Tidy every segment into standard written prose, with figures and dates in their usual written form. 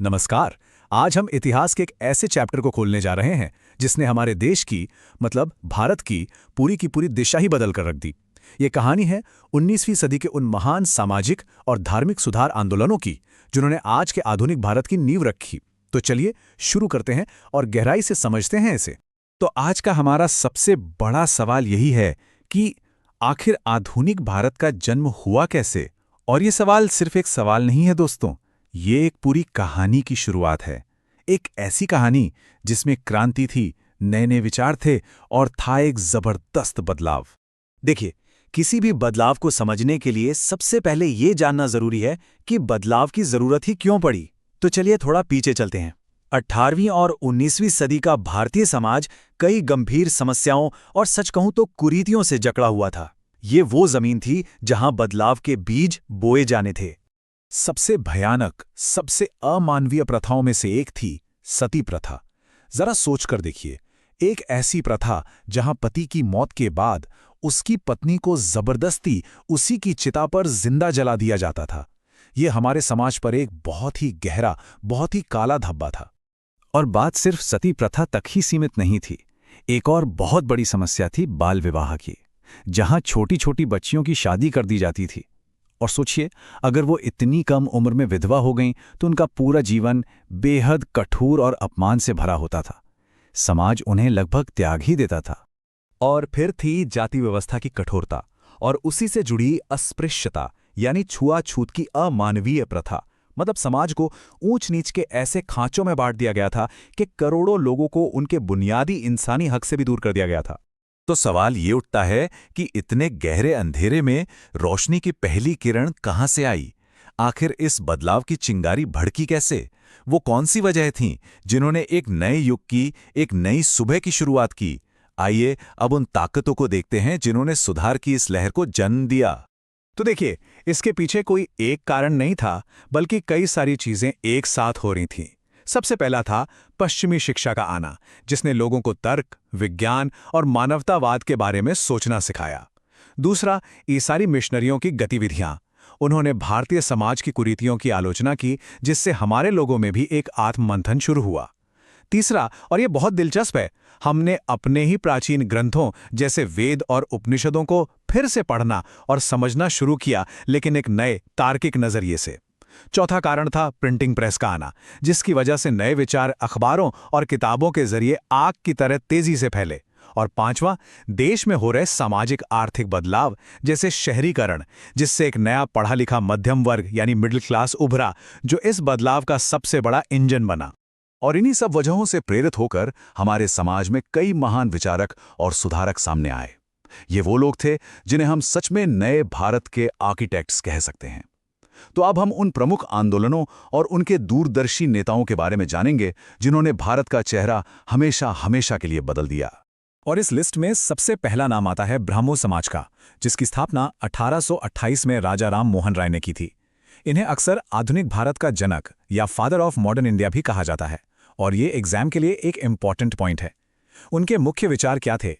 नमस्कार। आज हम इतिहास के एक ऐसे चैप्टर को खोलने जा रहे हैं जिसने हमारे देश की मतलब भारत की पूरी दिशा ही बदल कर रख दी। ये कहानी है 19वीं सदी के उन महान सामाजिक और धार्मिक सुधार आंदोलनों की जिन्होंने आज के आधुनिक भारत की नींव रखी। तो चलिए शुरू करते हैं और गहराई से समझते हैं इसे। तो आज का हमारा सबसे बड़ा सवाल यही है कि आखिर आधुनिक भारत का जन्म हुआ कैसे। और ये सवाल सिर्फ एक सवाल नहीं है दोस्तों, ये एक पूरी कहानी की शुरुआत है। एक ऐसी कहानी जिसमें क्रांति थी, नए नए विचार थे और था एक जबरदस्त बदलाव। देखिए, किसी भी बदलाव को समझने के लिए सबसे पहले ये जानना जरूरी है कि बदलाव की जरूरत ही क्यों पड़ी। तो चलिए थोड़ा पीछे चलते हैं। 18वीं और 19वीं सदी का भारतीय समाज कई गंभीर समस्याओं और सच कहूं तो कुरीतियों से जकड़ा हुआ था। ये वो जमीन थी जहां बदलाव के बीज बोए जाने थे। सबसे भयानक, सबसे अमानवीय प्रथाओं में से एक थी सती प्रथा। जरा सोचकर देखिए, एक ऐसी प्रथा जहां पति की मौत के बाद उसकी पत्नी को जबरदस्ती उसी की चिता पर जिंदा जला दिया जाता था। यह हमारे समाज पर एक बहुत ही गहरा, बहुत ही काला धब्बा था। और बात सिर्फ सती प्रथा तक ही सीमित नहीं थी। एक और बहुत बड़ी समस्या थी बाल विवाह की, जहां छोटी छोटी बच्चियों की शादी कर दी जाती थी। और सोचिए, अगर वो इतनी कम उम्र में विधवा हो गईं तो उनका पूरा जीवन बेहद कठोर और अपमान से भरा होता था। समाज उन्हें लगभग त्याग ही देता था। और फिर थी जाति व्यवस्था की कठोरता और उसी से जुड़ी अस्पृश्यता यानी छुआछूत की अमानवीय प्रथा। मतलब समाज को ऊंच नीच के ऐसे खांचों में बांट दिया गया था कि करोड़ों लोगों को उनके बुनियादी इंसानी हक से भी दूर कर दिया गया था। तो सवाल ये उठता है कि इतने गहरे अंधेरे में रोशनी की पहली किरण कहां से आई। आखिर इस बदलाव की चिंगारी भड़की कैसे। वो कौन सी वजह थीं जिन्होंने एक नए युग की, एक नई सुबह की शुरुआत की। आइए अब उन ताकतों को देखते हैं जिन्होंने सुधार की इस लहर को जन्म दिया। तो देखिए, इसके पीछे कोई एक कारण नहीं था, बल्कि कई सारी चीजें एक साथ हो रही थीं। सबसे पहला था पश्चिमी शिक्षा का आना, जिसने लोगों को तर्क, विज्ञान और मानवतावाद के बारे में सोचना सिखाया। दूसरा, ईसाई मिशनरियों की गतिविधियां। उन्होंने भारतीय समाज की कुरीतियों की आलोचना की, जिससे हमारे लोगों में भी एक आत्ममंथन शुरू हुआ। तीसरा, और यह बहुत दिलचस्प है, हमने अपने ही प्राचीन ग्रंथों जैसे वेद और उपनिषदों को फिर से पढ़ना और समझना शुरू किया, लेकिन एक नए तार्किक नजरिए से। चौथा कारण था प्रिंटिंग प्रेस का आना, जिसकी वजह से नए विचार अखबारों और किताबों के जरिए आग की तरह तेजी से फैले। और पांचवा, देश में हो रहे सामाजिक आर्थिक बदलाव जैसे शहरीकरण, जिससे एक नया पढ़ा लिखा मध्यम वर्ग यानी मिडिल क्लास उभरा, जो इस बदलाव का सबसे बड़ा इंजन बना। और इन्हीं सब वजहों से प्रेरित होकर हमारे समाज में कई महान विचारक और सुधारक सामने आए। ये वो लोग थे जिन्हें हम सच में नए भारत के आर्किटेक्ट्स कह सकते हैं। तो अब हम उन प्रमुख आंदोलनों और उनके दूरदर्शी नेताओं के बारे में जानेंगे जिन्होंने भारत का चेहरा हमेशा हमेशा के लिए बदल दिया। और इस लिस्ट में सबसे पहला नाम आता है ब्राह्मो समाज का, जिसकी स्थापना 1828 में राजा राम मोहन राय ने की थी। इन्हें अक्सर आधुनिक भारत का जनक या फादर ऑफ मॉडर्न इंडिया भी कहा जाता है, और ये एग्जाम के लिए एक इम्पॉर्टेंट पॉइंट है। उनके मुख्य विचार क्या थे?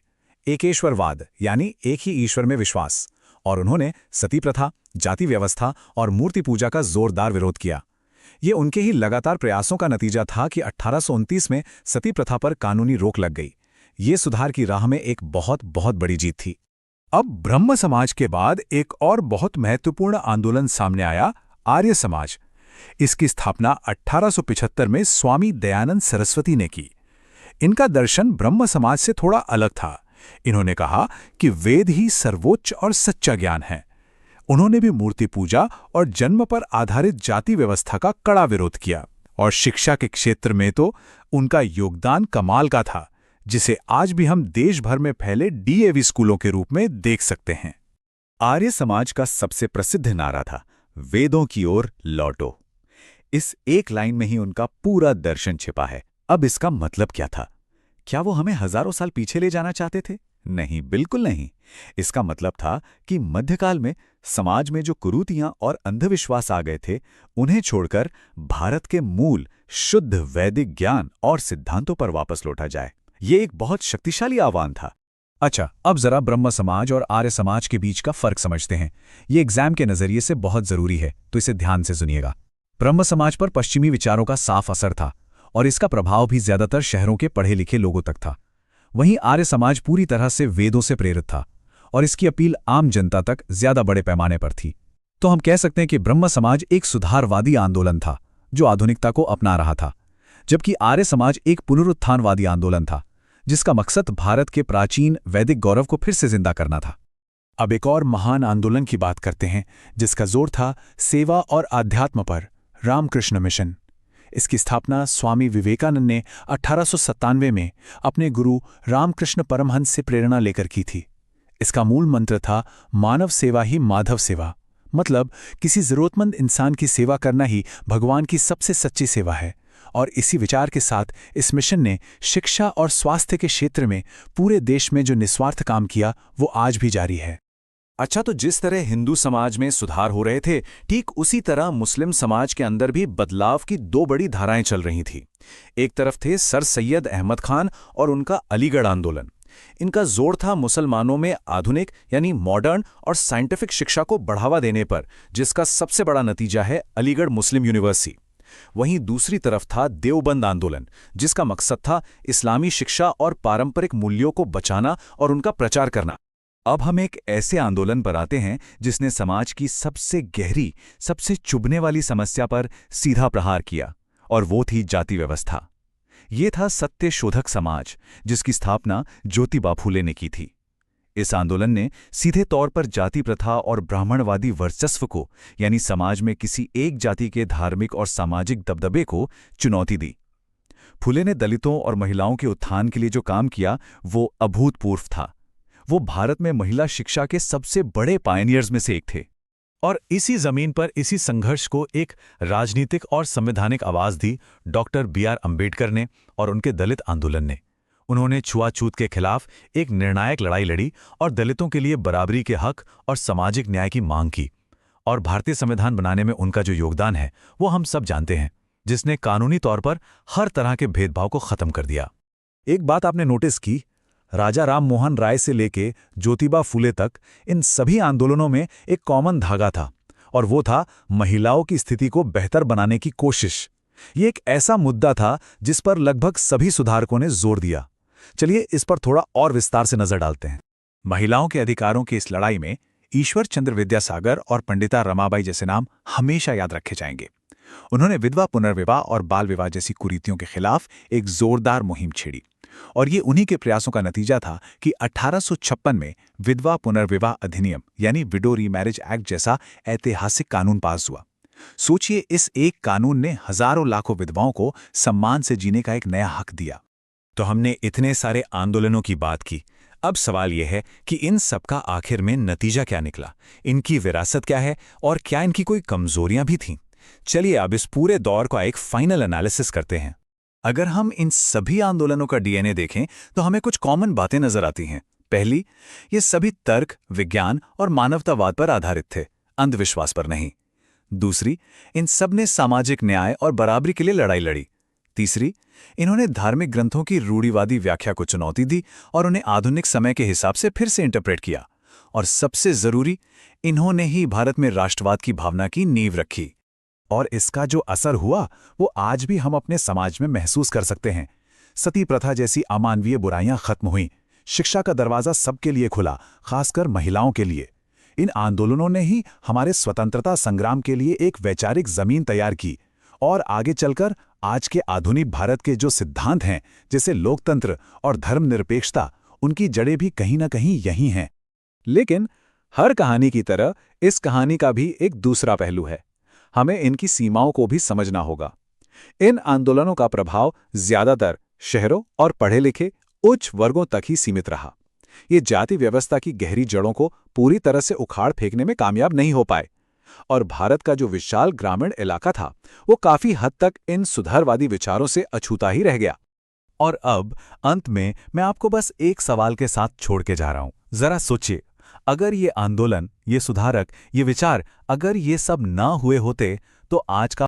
एकेश्वरवाद यानी एक ही ईश्वर में विश्वास। और उन्होंने सती प्रथा, जाति व्यवस्था और मूर्ति पूजा का जोरदार विरोध किया। ये उनके ही लगातार प्रयासों का नतीजा था कि 1829 में सती प्रथा पर कानूनी रोक लग गई। ये सुधार की राह में एक बहुत बहुत बड़ी जीत थी। अब ब्रह्म समाज के बाद एक और बहुत महत्वपूर्ण आंदोलन सामने आया, आर्य समाज। इसकी स्थापना 1875 में स्वामी दयानंद सरस्वती ने की। इनका दर्शन ब्रह्म समाज से थोड़ा अलग था। इन्होंने कहा कि वेद ही सर्वोच्च और सच्चा ज्ञान है। उन्होंने भी मूर्ति पूजा और जन्म पर आधारित जाति व्यवस्था का कड़ा विरोध किया। और शिक्षा के क्षेत्र में तो उनका योगदान कमाल का था, जिसे आज भी हम देश भर में फैले डीएवी स्कूलों के रूप में देख सकते हैं। आर्य समाज का सबसे प्रसिद्ध नारा था, वेदों की ओर लौटो। इस एक लाइन में ही उनका पूरा दर्शन छिपा है। अब इसका मतलब क्या था? क्या वो हमें हजारों साल पीछे ले जाना चाहते थे? नहीं, बिल्कुल नहीं। इसका मतलब था कि मध्यकाल में समाज में जो कुरीतियां और अंधविश्वास आ गए थे, उन्हें छोड़कर भारत के मूल शुद्ध वैदिक ज्ञान और सिद्धांतों पर वापस लौटा जाए। ये एक बहुत शक्तिशाली आह्वान था। अच्छा, अब जरा ब्रह्म समाज और आर्य समाज के बीच का फर्क समझते हैं। ये एग्जाम के नजरिए से बहुत जरूरी है, तो इसे ध्यान से सुनिएगा। ब्रह्म समाज पर पश्चिमी विचारों का साफ असर था और इसका प्रभाव भी ज्यादातर शहरों के पढ़े लिखे लोगों तक था। वहीं आर्य समाज पूरी तरह से वेदों से प्रेरित था और इसकी अपील आम जनता तक ज्यादा बड़े पैमाने पर थी। तो हम कह सकते हैं कि ब्रह्म समाज एक सुधारवादी आंदोलन था जो आधुनिकता को अपना रहा था, जबकि आर्य समाज एक पुनरुत्थानवादी आंदोलन था जिसका मकसद भारत के प्राचीन वैदिक गौरव को फिर से जिंदा करना था। अब एक और महान आंदोलन की बात करते हैं जिसका जोर था सेवा और आध्यात्म पर, रामकृष्ण मिशन। इसकी स्थापना स्वामी विवेकानंद ने 1897 में अपने गुरु रामकृष्ण परमहंस से प्रेरणा लेकर की थी। इसका मूल मंत्र था मानव सेवा ही माधव सेवा, मतलब किसी जरूरतमंद इंसान की सेवा करना ही भगवान की सबसे सच्ची सेवा है। और इसी विचार के साथ इस मिशन ने शिक्षा और स्वास्थ्य के क्षेत्र में पूरे देश में जो निस्वार्थ काम किया वो आज भी जारी है। अच्छा, तो जिस तरह हिंदू समाज में सुधार हो रहे थे, ठीक उसी तरह मुस्लिम समाज के अंदर भी बदलाव की दो बड़ी धाराएं चल रही थी। एक तरफ थे सर सैयद अहमद खान और उनका अलीगढ़ आंदोलन। इनका जोर था मुसलमानों में आधुनिक यानी मॉडर्न और साइंटिफिक शिक्षा को बढ़ावा देने पर, जिसका सबसे बड़ा नतीजा है अलीगढ़ मुस्लिम यूनिवर्सिटी। वहीं दूसरी तरफ था देवबंद आंदोलन, जिसका मकसद था इस्लामी शिक्षा और पारंपरिक मूल्यों को बचाना और उनका प्रचार करना। अब हम एक ऐसे आंदोलन पर आते हैं जिसने समाज की सबसे गहरी, सबसे चुभने वाली समस्या पर सीधा प्रहार किया, और वो थी जाति व्यवस्था। ये था सत्य शोधक समाज, जिसकी स्थापना ज्योतिबा फूले ने की थी। इस आंदोलन ने सीधे तौर पर जाति प्रथा और ब्राह्मणवादी वर्चस्व को, यानी समाज में किसी एक जाति के धार्मिक और सामाजिक दबदबे को चुनौती दी। फूले ने दलितों और महिलाओं के उत्थान के लिए जो काम किया वो अभूतपूर्व था। वो भारत में महिला शिक्षा के सबसे बड़े पायनियर्स में से एक थे। और इसी जमीन पर इसी संघर्ष को एक राजनीतिक और संवैधानिक आवाज दी डॉक्टर B.R. अम्बेडकर ने और उनके दलित आंदोलन ने। उन्होंने छुआछूत के खिलाफ एक निर्णायक लड़ाई लड़ी और दलितों के लिए बराबरी के हक और सामाजिक न्याय की मांग की। और भारतीय संविधान बनाने में उनका जो योगदान है वो हम सब जानते हैं, जिसने कानूनी तौर पर हर तरह के भेदभाव को खत्म कर दिया। एक बात आपने नोटिस की, राजा राम मोहन राय से लेके ज्योतिबा फूले तक इन सभी आंदोलनों में एक कॉमन धागा था, और वो था महिलाओं की स्थिति को बेहतर बनाने की कोशिश। ये एक ऐसा मुद्दा था जिस पर लगभग सभी सुधारकों ने जोर दिया। चलिए इस पर थोड़ा और विस्तार से नजर डालते हैं। महिलाओं के अधिकारों की इस लड़ाई में ईश्वर चंद्र विद्यासागर और पंडिता रमाबाई जैसे नाम हमेशा याद रखे जाएंगे। उन्होंने विधवा पुनर्विवाह और बाल विवाह जैसी कुरीतियों के खिलाफ एक जोरदार मुहिम छेड़ी, और ये उन्हीं के प्रयासों का नतीजा था कि 1856 में विधवा पुनर्विवाह अधिनियम यानी विडो रीमैरिज एक्ट जैसा ऐतिहासिक कानून पास हुआ। सोचिए, इस एक कानून ने हजारों लाखों विधवाओं को सम्मान से जीने का एक नया हक दिया। तो हमने इतने सारे आंदोलनों की बात की। अब सवाल यह है कि इन सबका आखिर में नतीजा क्या निकला, इनकी विरासत क्या है और क्या इनकी कोई कमजोरियां भी थीं? चलिए अब इस पूरे दौर का एक फाइनल एनालिसिस करते हैं। अगर हम इन सभी आंदोलनों का डीएनए देखें तो हमें कुछ कॉमन बातें नजर आती हैं। पहली, ये सभी तर्क, विज्ञान और मानवतावाद पर आधारित थे, अंधविश्वास पर नहीं। दूसरी, इन सब ने सामाजिक न्याय और बराबरी के लिए लड़ाई लड़ी। तीसरी, इन्होंने धार्मिक ग्रंथों की रूढ़िवादी व्याख्या को चुनौती दी और उन्हें आधुनिक समय के हिसाब से फिर से इंटरप्रेट किया। और सबसे जरूरी, इन्होंने ही भारत में राष्ट्रवाद की भावना की नींव रखी। और इसका जो असर हुआ वो आज भी हम अपने समाज में महसूस कर सकते हैं। सती प्रथा जैसी अमानवीय बुराइयां खत्म हुईं, शिक्षा का दरवाजा सबके लिए खुला, खासकर महिलाओं के लिए। इन आंदोलनों ने ही हमारे स्वतंत्रता संग्राम के लिए एक वैचारिक जमीन तैयार की, और आगे चलकर आज के आधुनिक भारत के जो सिद्धांत हैं, जैसे लोकतंत्र और धर्मनिरपेक्षता, उनकी जड़ें भी कहीं ना कहीं यही हैं। लेकिन हर कहानी की तरह इस कहानी का भी एक दूसरा पहलू है। हमें इनकी सीमाओं को भी समझना होगा। इन आंदोलनों का प्रभाव ज्यादातर शहरों और पढ़े लिखे उच्च वर्गों तक ही सीमित रहा। ये जाति व्यवस्था की गहरी जड़ों को पूरी तरह से उखाड़ फेंकने में कामयाब नहीं हो पाए, और भारत का जो विशाल ग्रामीण इलाका था वो काफी हद तक इन सुधारवादी विचारों से अछूता ही रह गया। और अब अंत में मैं आपको बस एक सवाल के साथ छोड़ के जा रहा हूं। जरा सोचिए, अगर ये आंदोलन, ये सुधारक, ये विचार, अगर ये सब ना हुए होते तो आज का